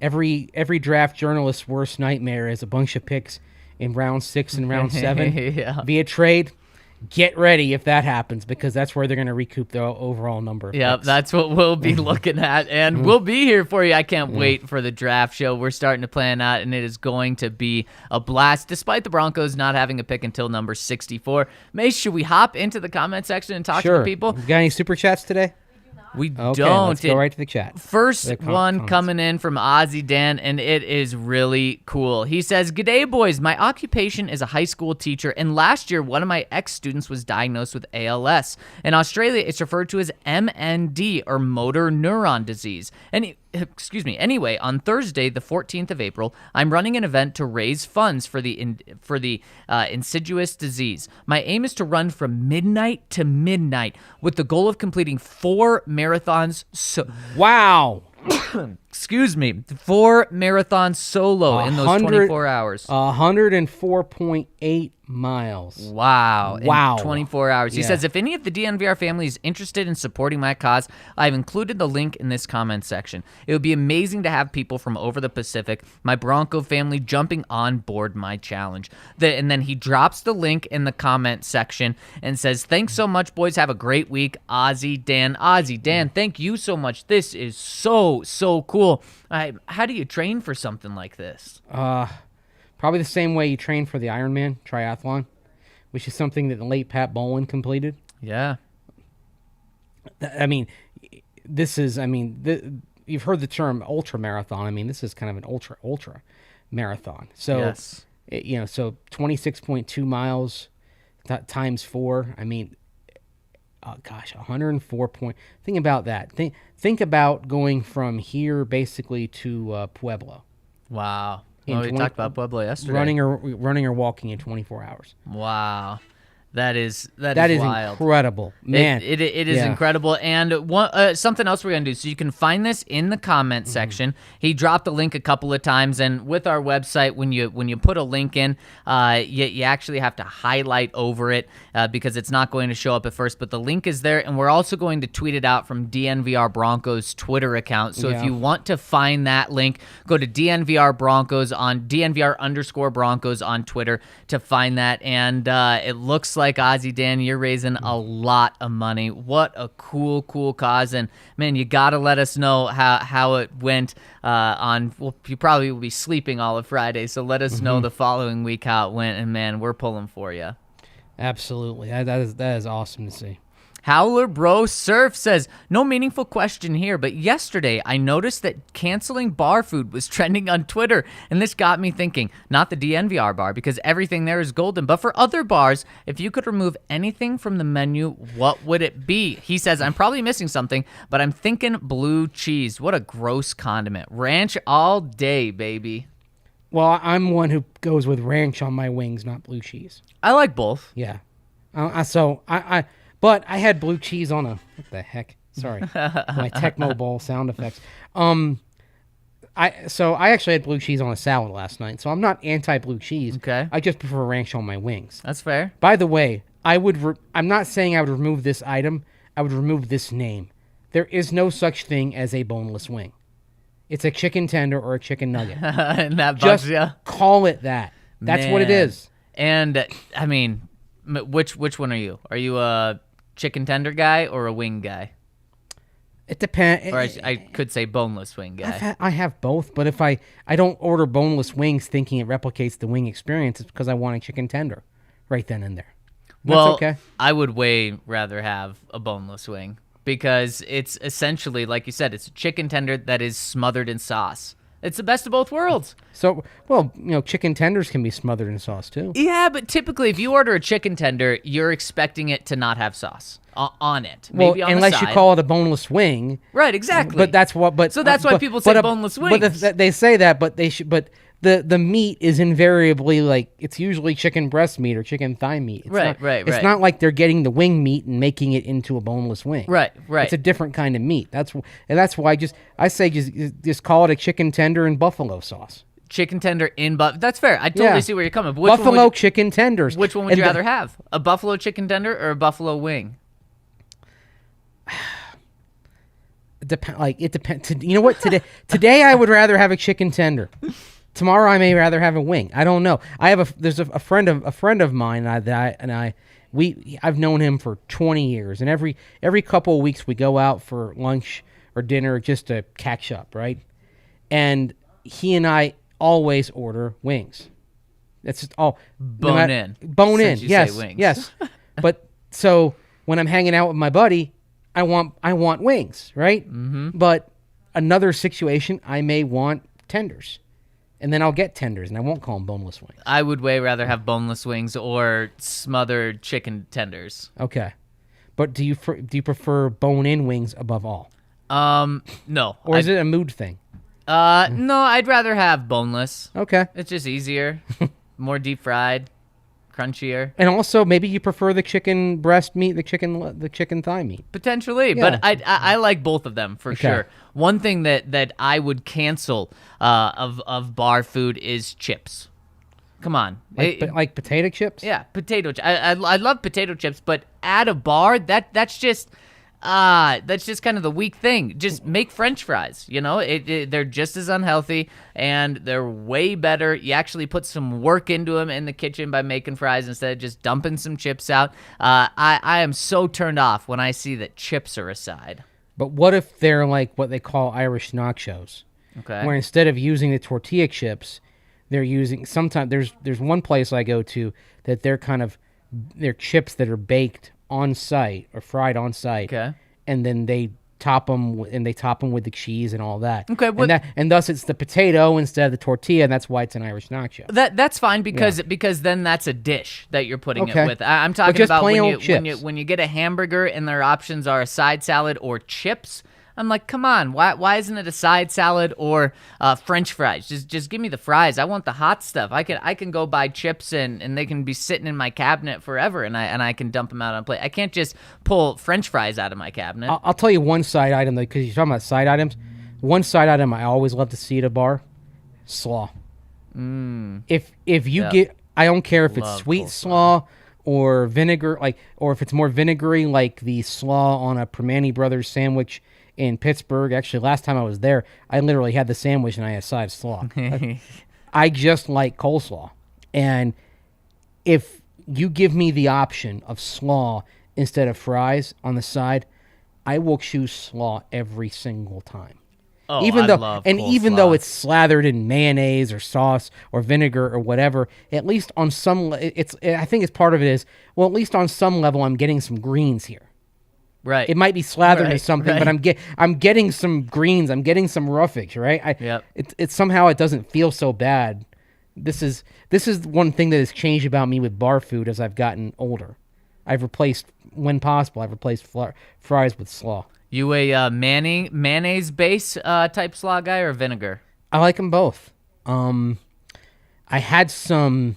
Every draft journalist's worst nightmare is a bunch of picks in round 6 and round 7 via trade. Get ready if that happens, because that's where they're going to recoup their overall number of picks. That's what we'll be looking at, and we'll be here for you. I can't wait for the draft show. We're starting to plan out, and it is going to be a blast, despite the Broncos not having a pick until number 64. Mace, should we hop into the comment section and talk to the people? You got any super chats today? We Okay, don't. let's go right to the chat. First one coming in from Ozzy Dan, and it is really cool. He says, "G'day, boys. My occupation is a high school teacher, and last year one of my ex-students was diagnosed with ALS. In Australia, it's referred to as MND, or motor neuron disease. Anyway, on Thursday, the 14th of April, I'm running an event to raise funds for the insidious disease. My aim is to run from midnight to midnight with the goal of completing 4 marathons. Wow. 4 marathons solo in those 24 hours. 104.8 miles. Wow. Wow. In 24 hours. He says, if any of the DNVR family is interested in supporting my cause, I've included the link in this comment section. It would be amazing to have people from over the Pacific, my Bronco family, jumping on board my challenge. And then he drops the link in the comment section and says, thanks so much, boys. Have a great week. Ozzy Dan, thank you so much. This is so cool. How do you train for something like this? Probably the same way you train for the Ironman triathlon, which is something that the late Pat Bolin completed. Yeah. I mean, you've heard the term ultra marathon. I mean, this is kind of an ultra marathon. So, yes. So 26.2 miles times 4. I mean, 104 point. Think about that. Think about going from here basically to Pueblo. Wow. We talked about Pueblo yesterday. Running or walking in 24 hours. Wow. That is wild. Incredible, man. It is incredible. And something else we're gonna do. So you can find this in the comment section. He dropped the link a couple of times, and with our website, when you put a link in, you actually have to highlight over it because it's not going to show up at first. But the link is there, and we're also going to tweet it out from DNVR Broncos Twitter account. So if you want to find that link, go to DNVR Broncos on DNVR_Broncos on Twitter to find that. And it looks like Ozzy Dan, you're raising a lot of money. What a cool cause. And man, you gotta let us know how it went you probably will be sleeping all of Friday, so let us know the following week how it went, and man, we're pulling for you. Absolutely. That is awesome to see. Howler Bro Surf says, no meaningful question here, but yesterday I noticed that canceling bar food was trending on Twitter, and this got me thinking, not the DNVR bar, because everything there is golden, but for other bars, if you could remove anything from the menu, what would it be? He says, I'm probably missing something, but I'm thinking blue cheese. What a gross condiment. Ranch all day, baby. Well, I'm one who goes with ranch on my wings, not blue cheese. I like both. Yeah. But I had blue cheese on what the heck? Sorry. My Tecmo Bowl sound effects. I actually had blue cheese on a salad last night, so I'm not anti-blue cheese. Okay. I just prefer ranch on my wings. That's fair. By the way, I'm not saying I would remove this item. I would remove this name. There is no such thing as a boneless wing. It's a chicken tender or a chicken nugget. And that bugs you? Call it that. That's what it is. And, I mean, which one are you? Are you a chicken tender guy or a wing guy? It depends. Or I could say boneless wing guy. I have both, but if I don't order boneless wings thinking it replicates the wing experience, it's because I want a chicken tender right then and there. Well, okay. I would way rather have a boneless wing because it's essentially, like you said, it's a chicken tender that is smothered in sauce. It's the best of both worlds. So, well, chicken tenders can be smothered in sauce too. Yeah, but typically if you order a chicken tender, you're expecting it to not have sauce on it. Well, Maybe on the unless side. you call it a boneless wing. Right, exactly. But that's what. But so that's why people say boneless wings. But they say that, but they should. But the meat is invariably like it's usually chicken breast meat or chicken thigh meat. It's Right. It's not like they're getting the wing meat and making it into a boneless wing. Right. It's a different kind of meat. That's why I say just call it a chicken tender in buffalo sauce. Chicken tender in That's fair. I totally see where you're coming. But Buffalo chicken tenders. Which one would you rather have? A buffalo chicken tender or a buffalo wing? It depends. You know what? Today I would rather have a chicken tender. Tomorrow I may rather have a wing. I don't know. There's a friend of mine I've known him for 20 years, and every couple of weeks we go out for lunch or dinner just to catch up, right? And he and I always order wings. That's just all bone in. Yes, say wings. yes. But so when I'm hanging out with my buddy, I want wings, right? Mm-hmm. But another situation, I may want tenders. And then I'll get tenders, and I won't call them boneless wings. I would way rather have boneless wings or smothered chicken tenders. Okay, but do you prefer bone-in wings above all? No. Or is it a mood thing? No, I'd rather have boneless. Okay, It's just easier, more deep fried, crunchier. and also maybe you prefer the chicken breast meat, the chicken thigh meat. Potentially, Yeah. but I like both of them for sure. One thing that I would cancel of bar food is chips. Come on, Like potato chips? yeah, potato. I love potato chips, but at a bar, that's just kind of the weak thing. Just make French fries. They're just as unhealthy and they're way better. You actually put some work into them in the kitchen by making fries instead of just dumping some chips out. I am so turned off when I see that chips are a side. But what if they're like what they call Irish nachos? Okay. Where instead of using the tortilla chips, they're using sometimes there's one place I go to that they're chips that are baked on site or fried on site. Okay. And then they top them with the cheese and all that. Okay, and thus it's the potato instead of the tortilla, and that's why it's an Irish nacho. That's fine because then that's a dish that you're putting it Okay. with. I'm talking just about plain old chips. when you get a hamburger and their options are a side salad or chips. I'm like, come on, why isn't it a side salad or French fries? Just give me the fries. I want the hot stuff. I can go buy chips and they can be sitting in my cabinet forever, and I can dump them out on a plate. I can't just pull French fries out of my cabinet. I'll tell you one side item because you're talking about side items. One side item I always love to see at a bar: slaw. If you get, I don't care if it's Love sweet coleslaw. slaw or vinegar, or if it's more vinegary, like the slaw on a Permane Brothers sandwich in Pittsburgh. Actually, last time I was there, I literally had the sandwich and I had a side of slaw. I just like coleslaw. And if you give me the option of slaw instead of fries on the side, I will choose slaw every single time. Oh, even I love even coleslaw. though it's slathered in mayonnaise or sauce or vinegar or whatever, at least on some, I think it's part of it is, well, at least on some level, I'm getting some greens here. Right. It might be slathered in something, right. but I'm getting some greens. I'm getting some roughage, right? Yep. It somehow it doesn't feel so bad. This is one thing that has changed about me with bar food as I've gotten older. When possible, I've replaced fries with slaw. You a mayonnaise base type slaw guy or vinegar? I like them both. I had some.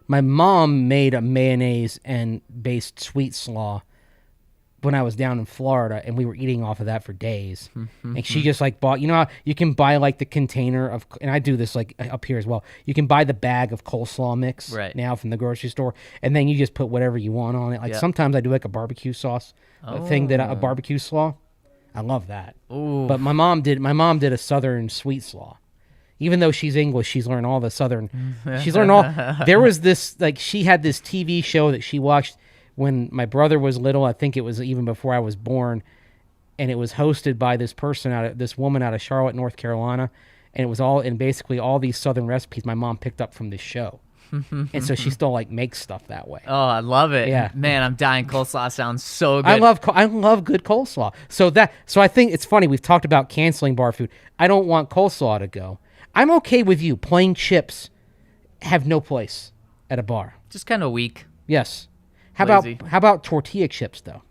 My mom made a mayonnaise and based sweet slaw when I was down in Florida, and we were eating off of that for days. And she just bought, how you can buy the container of, and I do this up here as well. You can buy the bag of coleslaw mix now from the grocery store, and then you just put whatever you want on it. Sometimes I do a barbecue sauce thing a barbecue slaw. I love that. Ooh. But my mom did a southern sweet slaw. Even though she's English, she's learned all the southern. She's learned all. There was this she had this TV show that she watched when my brother was little. I think it was even before I was born, and it was hosted by this woman out of Charlotte, North Carolina, and it was basically all these southern recipes my mom picked up from this show. And so she still makes stuff that way. Oh, I love it. Yeah. Man, I'm dying. Coleslaw sounds so good. I love good coleslaw. So I think it's funny. We've talked about canceling bar food. I don't want coleslaw to go. I'm okay with you. Plain chips have no place at a bar. Just kind of weak. Yes. How Lazy. about tortilla chips though,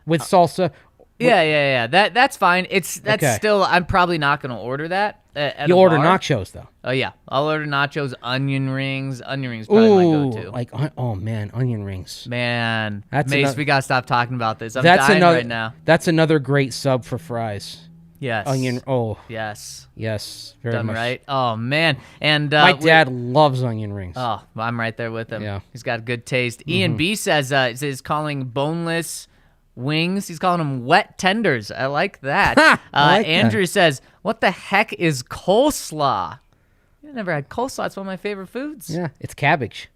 with salsa? Yeah. That's fine. That's Okay. still. I'm probably not going to order that. At You a order bar. nachos though. Oh yeah, I'll order nachos, onion rings. Onion rings probably my go-to. Like oh man, onion rings. Man, That's Mace, another- we gotta stop talking about this. I'm That's dying another. right now. That's another great sub for fries. Yes. Onion. Oh Yes. yes, very Done much. right. Oh man, and My dad loves onion rings. Oh, I'm right there with him. Yeah. He's got good taste. Ian B says is calling boneless wings. He's calling them wet tenders. I like that. I like Andrew says, "What the heck is coleslaw?" I never had coleslaw. It's one of my favorite foods. Yeah, it's cabbage.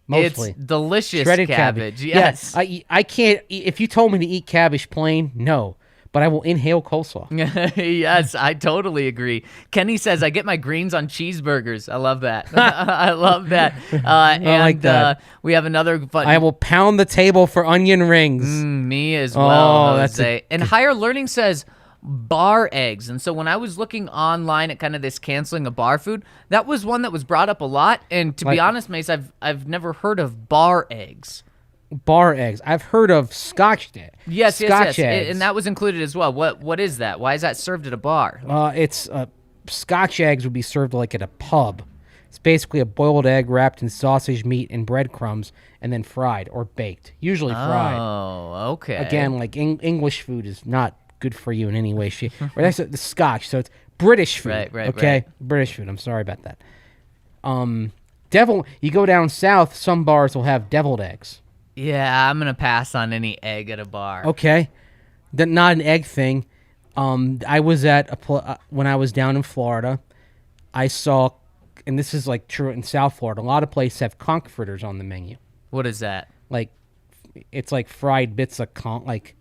Mostly. It's delicious Shredded cabbage. Yes. Yes. I can't. If you told me to eat cabbage plain, no. But I will inhale coleslaw. Yes, I totally agree. Kenny says, I get my greens on cheeseburgers. I love that. I love that. And like that. We have another fun. I will pound the table for onion rings. Me as well, Oh, that's Jose. And Higher Learning says bar eggs. And so when I was looking online at kind of this canceling of bar food, that was one that was brought up a lot. And to be Like- honest, Mace, I've never heard of bar eggs. Bar eggs. I've heard of Scotch eggs. Yes. Scotch eggs. And that was included as well. What is that? Why is that served at a bar? It's Scotch eggs would be served like at a pub. It's basically a boiled egg wrapped in sausage meat and breadcrumbs and then fried or baked. Usually fried. Oh, okay. Again, like English food is not good for you in any way, shape. Or that's the Scotch, so it's British food. Right, okay, right. British food. I'm sorry about that. You go down south, some bars will have deviled eggs. Yeah, I'm gonna pass on any egg at a bar. Okay, not an egg thing. I was at when I was down in Florida, I saw, and this is like true in South Florida. A lot of places have conch fritters on the menu. What is that? Like, it's like fried bits of conch.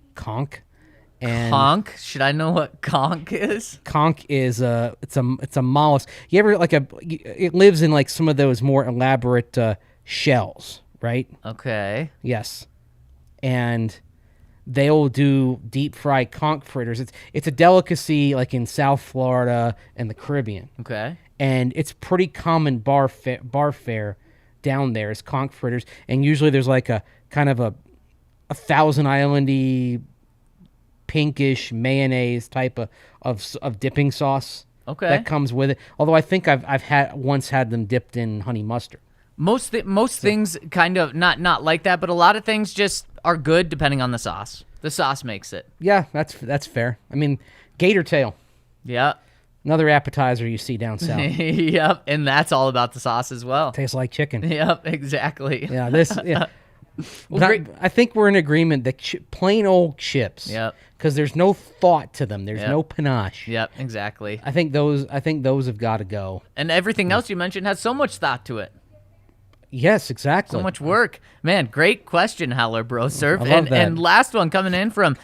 And Conch? Should I know what conch is? conch is it's a mollusk. You ever it lives in like some of those more elaborate shells, right? Okay. Yes, and they'll do deep fried conch fritters. It's a delicacy like in South Florida and the Caribbean, Okay. and it's pretty common bar fare down there is conch fritters, and usually there's like a kind of a Thousand Islandy pinkish mayonnaise type of dipping sauce. Okay. That comes with it. Although I think I've once had them dipped in honey mustard. Most things kind of not like that, but a lot of things just are good depending on the sauce. The sauce makes it. Yeah, that's fair. I mean, gator tail, Yep. another appetizer you see down south. Yep. And that's all about the sauce as well. Tastes like chicken. Yep. Exactly. Yeah, this. Yeah. Well, But great. I think we're in agreement that plain old chips. Yep. Because there's no thought to them. There's Yep. no panache. Yep. Exactly. I think those have got to go. And everything else you mentioned has so much thought to it. Yes, exactly. So much work. Man, great question, Howler Bro Surf. I love that. And last one coming in from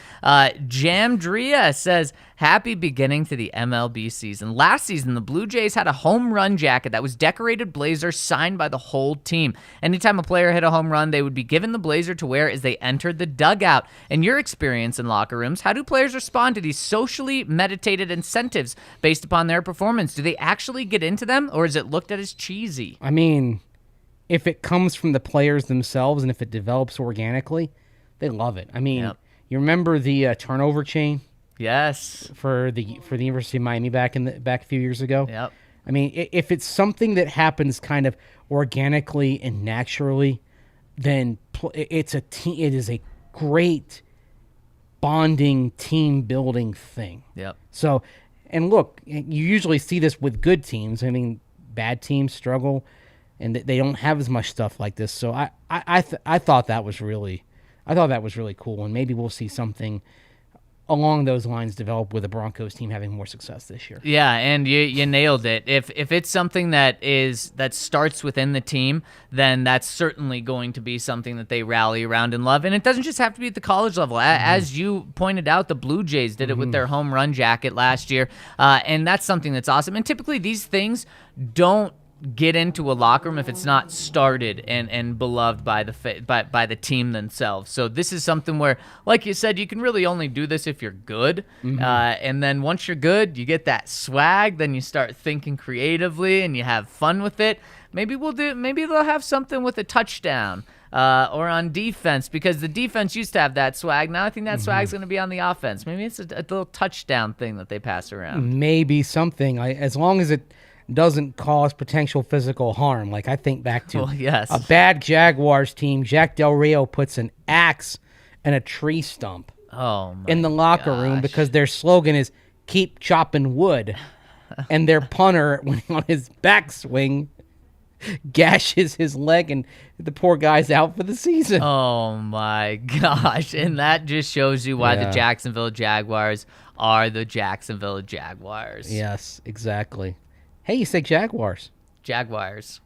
Jamdria says, happy beginning to the MLB season. Last season, the Blue Jays had a home run jacket that was decorated blazer signed by the whole team. Anytime a player hit a home run, they would be given the blazer to wear as they entered the dugout. In your experience in locker rooms, how do players respond to these socially meditated incentives based upon their performance? Do they actually get into them, or is it looked at as cheesy? I mean, if it comes from the players themselves and if it develops organically, they love it. I mean, Yep. You remember the turnover chain Yes. for the University of Miami back a few years ago? Yep. I mean, if it's something that happens kind of organically and naturally, then it is a great bonding, team building thing. Yep. So, and look, you usually see this with good teams. I mean, bad teams struggle, and they don't have as much stuff like this. So I thought that was really cool, and maybe we'll see something along those lines develop with the Broncos team having more success this year. Yeah, and you nailed it. If it's something that starts within the team, then that's certainly going to be something that they rally around and love. And it doesn't just have to be at the college level. As you pointed out, the Blue Jays did it with their home run jacket last year, and that's something that's awesome. And typically these things don't get into a locker room if it's not started and beloved by by the team themselves. So this is something where, like you said, you can really only do this if you're good. And then once you're good, you get that swag. Then you start thinking creatively and you have fun with it. Maybe they'll have something with a touchdown. Or on defense, because the defense used to have that swag. Now I think that swag's going to be on the offense. Maybe it's a little touchdown thing that they pass around. Maybe something, as long as it doesn't cause potential physical harm. Like I think back to a bad Jaguars team. Jack Del Rio puts an axe and a tree stump in the locker room because their slogan is "Keep chopping wood," and their punter, when on his backswing, gashes his leg and the poor guy's out for the season. Oh my gosh. And that just shows you why the Jacksonville Jaguars are the Jacksonville Jaguars. Yes, exactly. Hey, you say Jaguars. Jaguars.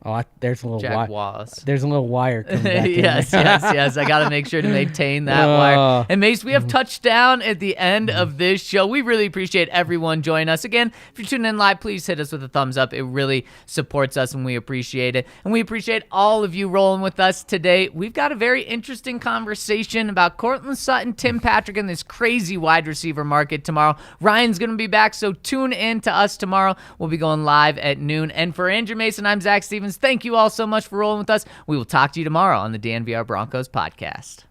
Oh, there's a little Jaguars. There's a little wire coming back in yes. I got to make sure to maintain that wire. And Mace, we have touchdown at the end of this show. We really appreciate everyone joining us. Again, if you're tuning in live, please hit us with a thumbs up. It really supports us, and we appreciate it. And we appreciate all of you rolling with us today. We've got a very interesting conversation about Cortland Sutton, Tim Patrick, and this crazy wide receiver market tomorrow. Ryan's going to be back, so tune in to us tomorrow. We'll be going live at noon. And for Andrew Mason, I'm Zach Stevens. Thank you all so much for rolling with us. We will talk to you tomorrow on the DNVR Broncos podcast.